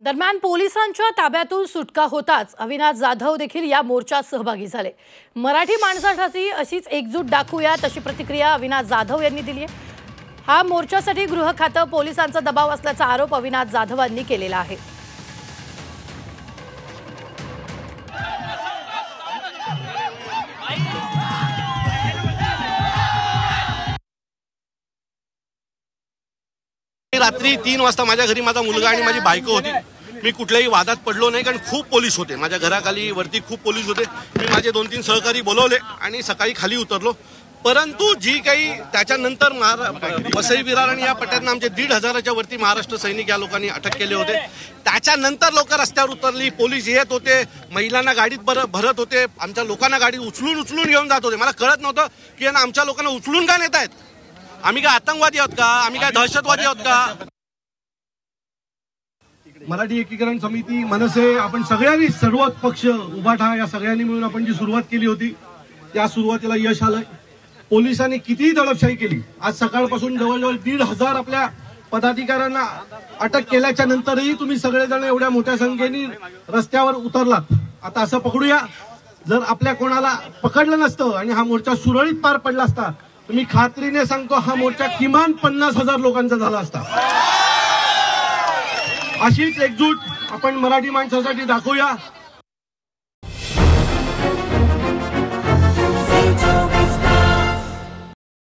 दरम्यान पोलिसांच्या ताब्यातून सुटका होताच अविनाश जाधव देखील या मोर्चात सहभागी झाले। मराठी माणसासाठी अशीच एकजूट दाखवूयात अशी प्रतिक्रिया अविनाश जाधव यांनी दिली आहे। हा मोर्चासाठी गृह खातं पोलिसांचा दबाव असल्याचा आरोप अविनाश जाधवांनी केलेला आहे। रात्री 3 वाजता माझ्या घरी माझा मुलगा आणि माझी बायको होती। मी कुठल्याही वादात पडलो नाही कारण खूप पोलीस होते माझ्या घराखाली, वरती खूप पोलीस होते। मी माझे 2-3 सहकारी बोलवले आणि सकाळी खाली उतरलो। परंतु जी काही त्याच्यानंतर वसई विरार आणि या पट्ट्यातून आमचे 1,500च्या वरती महाराष्ट्र सैनिक या लोकांनी अटक केले होते। त्याच्यानंतर लोक रस्त्यावर उतरली, पोलीस येत होते, महिलांना गाडीत भरत होते, आमच्या लोकांना गाडीत उचलून घेऊन जात होते। मला कळत नव्हतं की आमच्या लोकांना उचलून का नेत आहेत। आम्ही काय आतंकवादी आहोत का? आम्ही काय दहशतवादी आहोत का? मराठी एकीकरण समिती, मनसे, आपण सगळ्यांनी, सर्व पक्ष, उभाटा या सगळ्यांनी मिळून आपण जी सुरुवात केली होती त्या सुरुवातीला यश आलंय। पोलिसांनी कितीही दडपशाही केली, आज सकाळपासून जवळजवळ 1,500 आपल्या पदाधिकाऱ्यांना अटक केल्याच्या नंतरही तुम्ही सगळेजण एवढ्या मोठ्या संख्येने रस्त्यावर उतरलात। आता असं पकडूया, जर आपल्या कोणाला पकडलं नसतं आणि हा मोर्चा सुरळीत पार पडला असता, मी खात्रीने सांगतो हा मोर्चा किमान 50,000 लोकांचा झाला असता। अशीच एकजूट आपण मराठी माणसासाठी दाखवूया।